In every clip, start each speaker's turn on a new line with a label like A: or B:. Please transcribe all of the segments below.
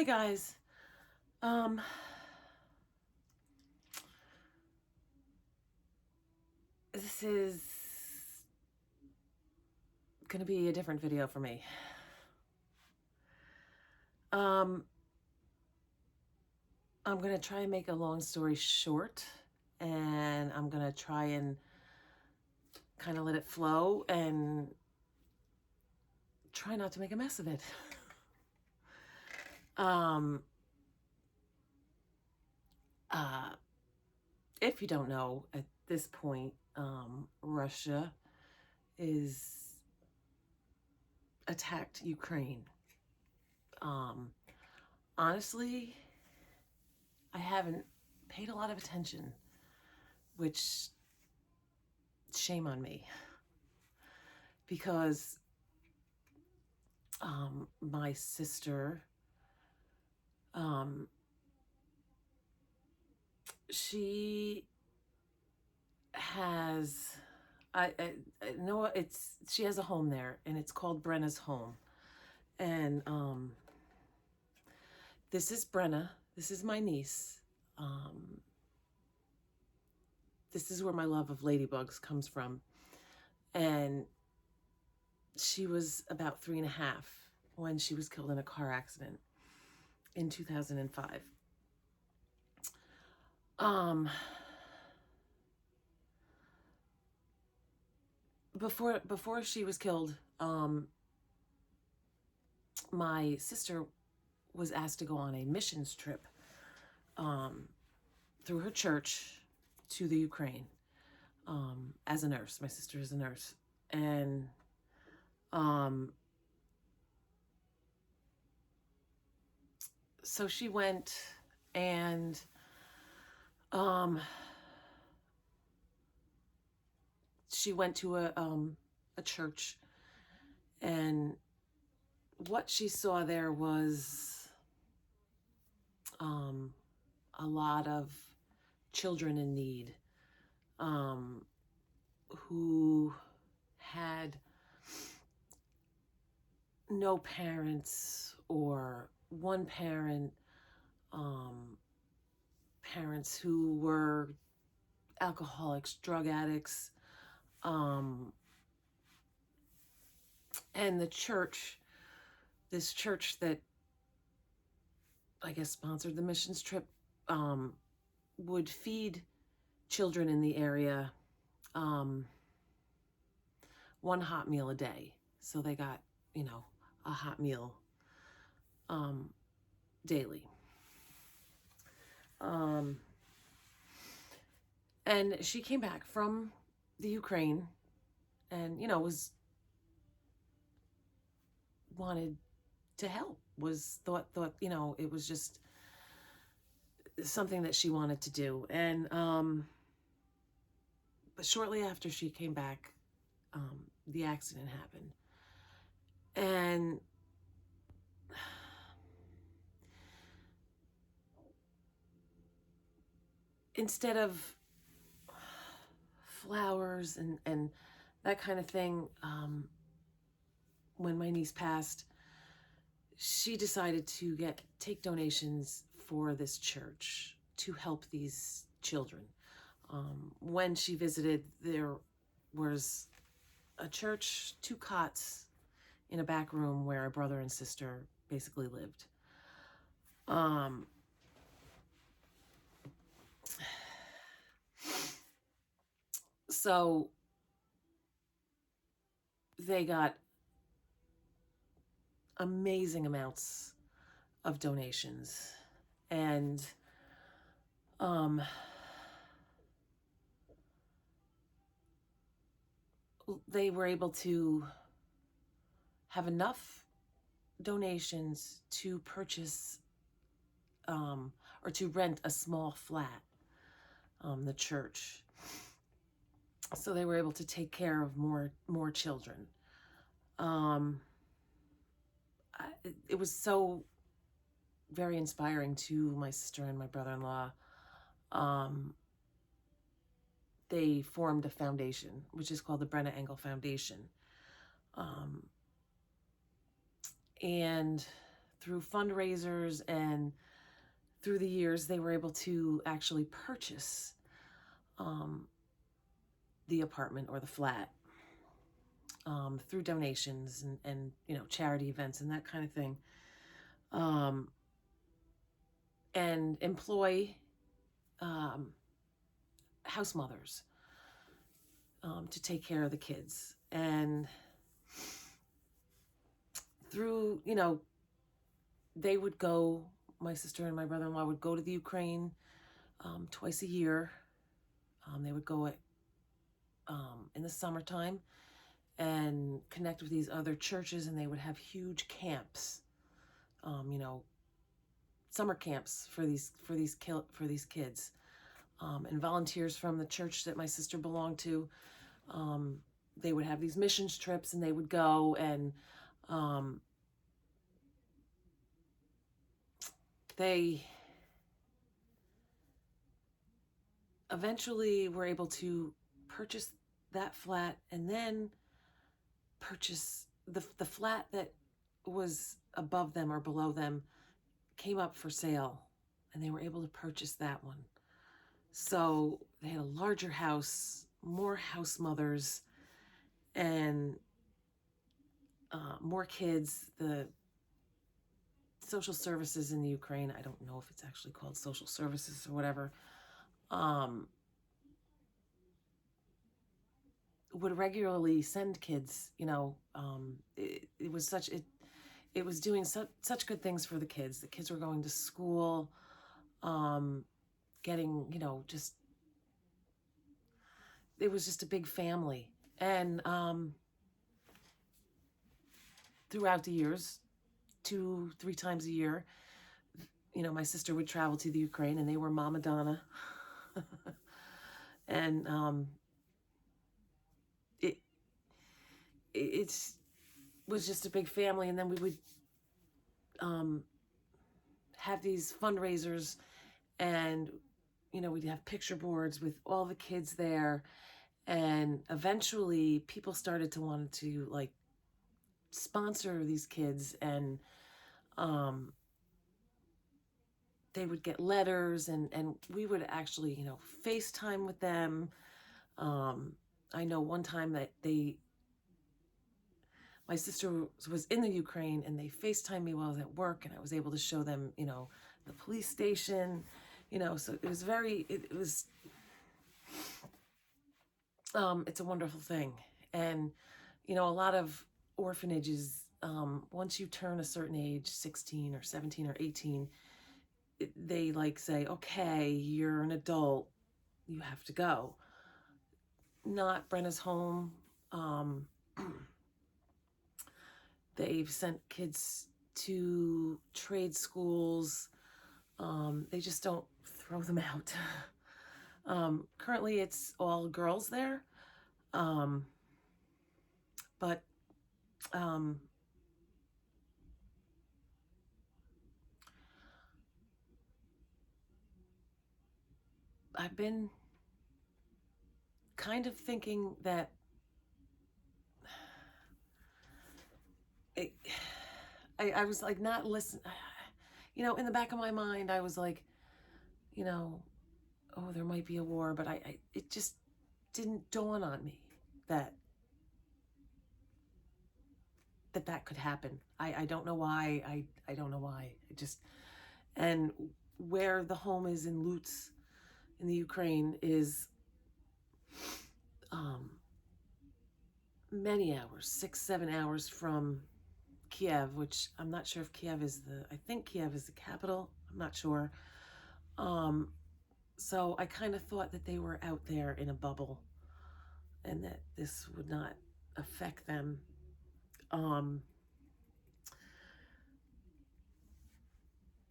A: Hi guys. Um this is gonna be a different video for me. Um I'm gonna try and make a long story short, and I'm gonna try and kind of let it flow and try not to make a mess of it. um uh if you don't know at this point, Russia is attacked Ukraine. Um Honestly, I haven't paid a lot of attention, which shame on me, because my sister, um, she has, I know she has a home there, and it's called Brenna's home. And this is Brenna. This is my niece. Um, this is where my love of ladybugs comes from. And she was about 3.5 when she was killed in a car accident in 2005. Um, before she was killed, my sister was asked to go on a missions trip um, through her church to the Ukraine as a nurse. My sister is a nurse, and um, so she went, and she went to a church, and what she saw there was a lot of children in need, who had no parents, or one parent, parents who were alcoholics, drug addicts, and the church, this church that I guess sponsored the missions trip, would feed children in the area one hot meal a day. So they got, a hot meal daily. And she came back from the Ukraine and, was wanted to help, was thought, it was just something that she wanted to do. And, but shortly after she came back, the accident happened. And instead of flowers and that kind of thing, when my niece passed, she decided to take donations for this church to help these children. When she visited, there was a church, 2 cots in a back room where a brother and sister basically lived. So they got amazing amounts of donations, and they were able to have enough donations to purchase or to rent a small flat, the church. So they were able to take care of more children. It was so very inspiring to my sister and my brother-in-law. They formed a foundation, which is called the Brenna Engel Foundation. And through fundraisers and through the years, they were able to actually purchase the apartment or the flat through donations and charity events and that kind of thing, and employ house mothers to take care of the kids. And through, they would go, my sister and my brother-in-law would go to the Ukraine twice a year. They would go in the summertime and connect with these other churches, and they would have huge camps, summer camps for these kids, and volunteers from the church that my sister belonged to. They would have these missions trips, and they would go, and they eventually were able to purchase that flat, and then purchase the flat that was above them or below them came up for sale, and they were able to purchase that one. So they had a larger house, more house mothers, and more kids. The social services in the Ukraine, I don't know if it's actually called social services or whatever, would regularly send kids, it was it was doing such good things for the kids. The kids were going to school, getting, it was just a big family. And throughout the years, 2-3 times a year, my sister would travel to the Ukraine, and they were Mama Donna. And it was just a big family. And then we would have these fundraisers, and we'd have picture boards with all the kids there. And eventually people started to want to sponsor these kids, and they would get letters, and we would actually FaceTime with them. I know one time that my sister was in the Ukraine, and they FaceTimed me while I was at work, and I was able to show them the police station, so it was it's a wonderful thing. And a lot of orphanages, once you turn a certain age, 16 or 17 or 18, they say, okay, you're an adult, you have to go. Not Brenna's home. They've sent kids to trade schools. They just don't throw them out. Currently it's all girls there. But I've been kind of thinking that I was not listen. In the back of my mind, I was like, oh, there might be a war, but it just didn't dawn on me that could happen. I don't know why. I don't know why. And where the home is in Lutz, in the Ukraine, is many hours, 6-7 hours from Kiev, which I'm not sure if I think Kiev is the capital. I'm not sure. So I kind of thought that they were out there in a bubble, and that this would not affect them.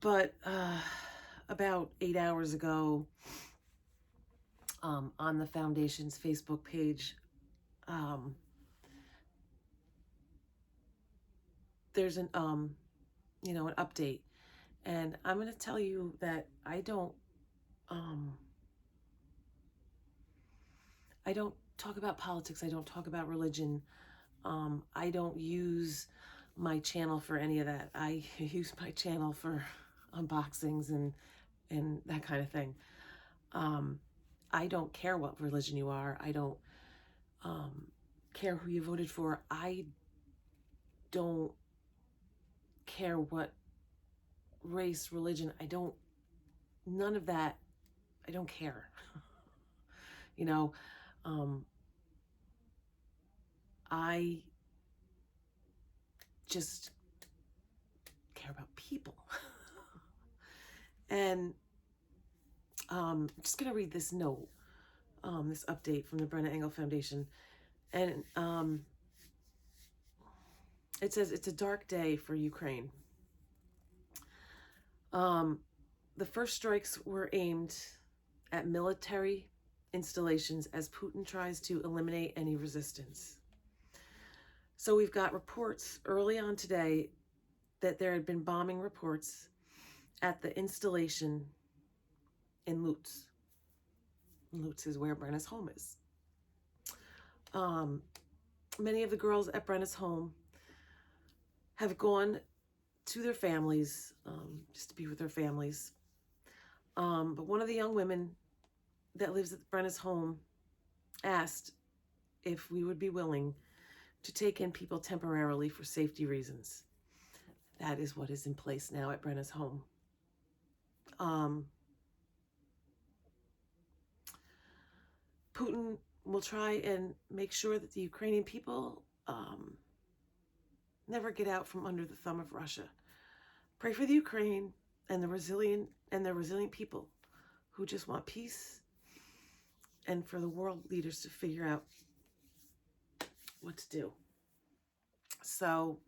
A: But about 8 hours ago, on the foundation's Facebook page, there's an an update, and I'm going to tell you that I don't talk about politics. I don't talk about religion. I don't use my channel for any of that. I use my channel for unboxings and that kind of thing. I don't care what religion you are. I don't care who you voted for. I don't care what race, religion. None of that. I don't care. You know, I just care about people. And I'm just going to read this note, this update from the Brenna Engel Foundation. And it says, it's a dark day for Ukraine. The first strikes were aimed at military installations as Putin tries to eliminate any resistance. So we've got reports early on today that there had been bombing reports at the installation in Lutz. Lutz is where Brenna's home is. Many of the girls at Brenna's home have gone to their families, just to be with their families. But one of the young women that lives at Brenna's home asked if we would be willing to take in people temporarily for safety reasons. That is what is in place now at Brenna's home. Putin will try and make sure that the Ukrainian people never get out from under the thumb of Russia. Pray for the Ukraine and the resilient people who just want peace, and for the world leaders to figure out what to do. So,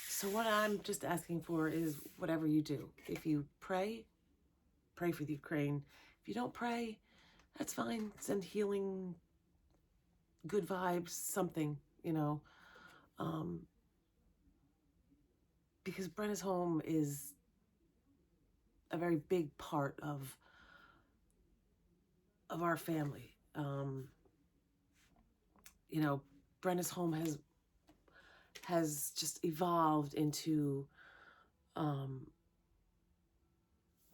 A: so what I'm just asking for is whatever you do. If you pray for the Ukraine. If you don't pray, that's fine. Send healing, good vibes, something, you know. Because Brenna's home is a very big part of our family. You know, Brenna's home has just evolved into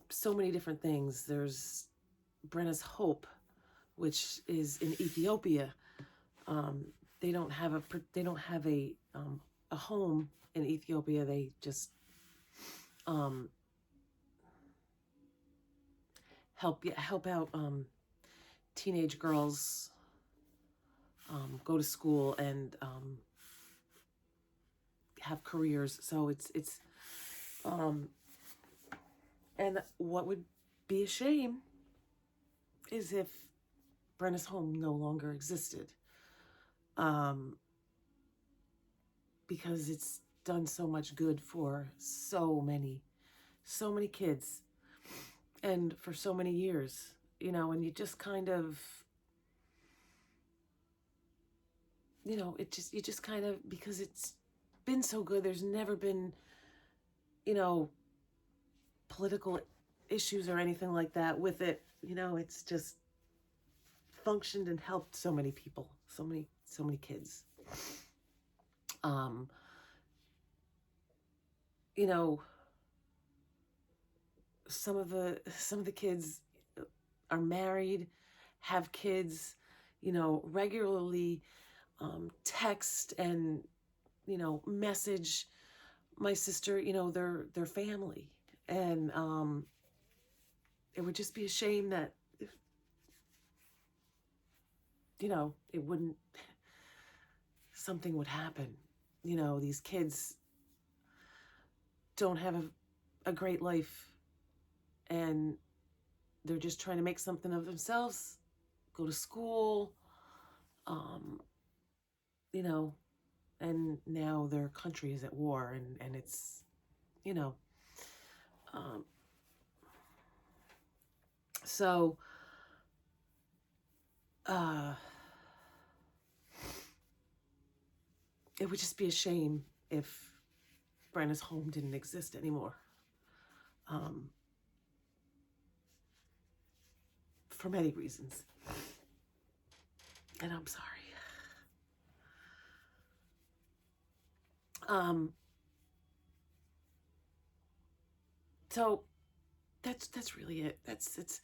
A: so many different things. There's Brenna's Hope, which is in Ethiopia. They don't have a home in Ethiopia. They just help out teenage girls go to school and have careers. So it's and what would be a shame is if Brenna's home no longer existed, because it's done so much good for so many kids and for so many years, you know. And you just kind of, you know, you just kind of, because it's been so good, there's never been, you know, political issues or anything like that with it. You know, it's just functioned and helped so many people, so many kids. You know, some of the kids are married, have kids, you know, regularly text and, you know, message my sister, you know, their family. And it would just be a shame that, you know, something would happen. You know, these kids don't have a great life, and they're just trying to make something of themselves, go to school, you know, and now their country is at war, and it's, you know, so it would just be a shame if Brenna's home didn't exist anymore, for many reasons. And I'm sorry. So that's really it. It's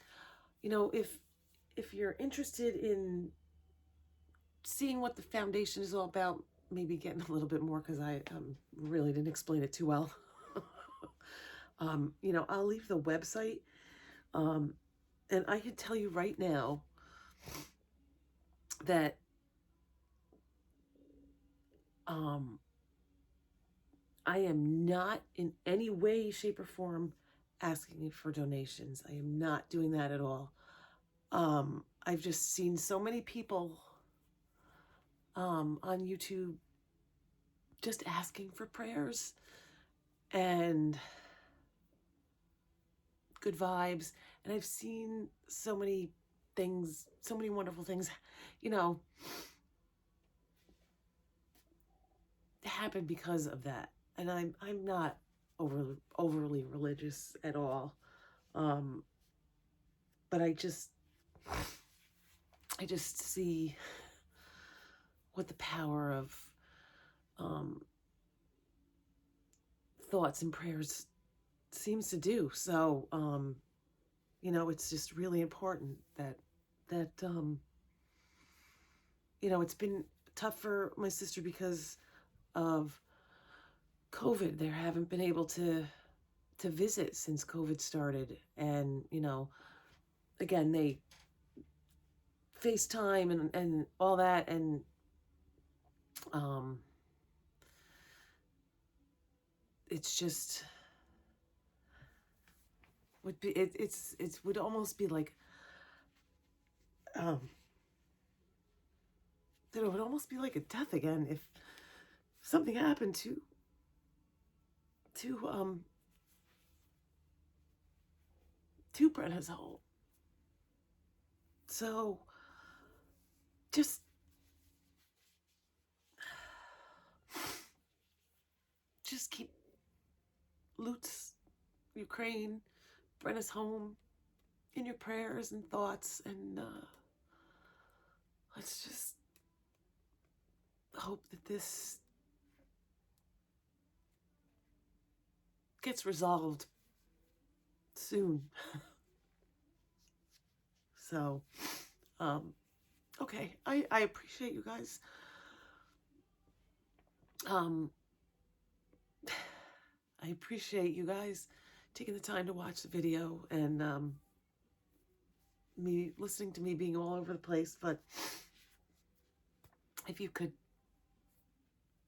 A: if you're interested in seeing what the foundation is all about, maybe getting a little bit more, because I really didn't explain it too well. I'll leave the website, and I can tell you right now that I am not in any way, shape, or form asking for donations. I am not doing that at all. I've just seen so many people on YouTube just asking for prayers and good vibes. And I've seen so many things, so many wonderful things, happen because of that. And I'm not overly religious at all. But I just see what the power of thoughts and prayers seems to do. So, it's just really important that it's been tough for my sister because of COVID. They haven't been able to visit since COVID started, and again, they FaceTime and all that, and it's just would be it's would almost be like that it would almost be like a death again if something happened to to Brenna's home. So just keep Lutz, Ukraine, Brenna's home in your prayers and thoughts, and let's just hope that this gets resolved soon. So, okay, I appreciate you guys. I appreciate you guys taking the time to watch the video and me listening to me being all over the place. But if you could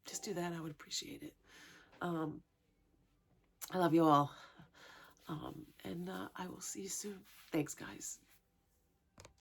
A: just do that, I would appreciate it. I love you all. And I will see you soon. Thanks, guys.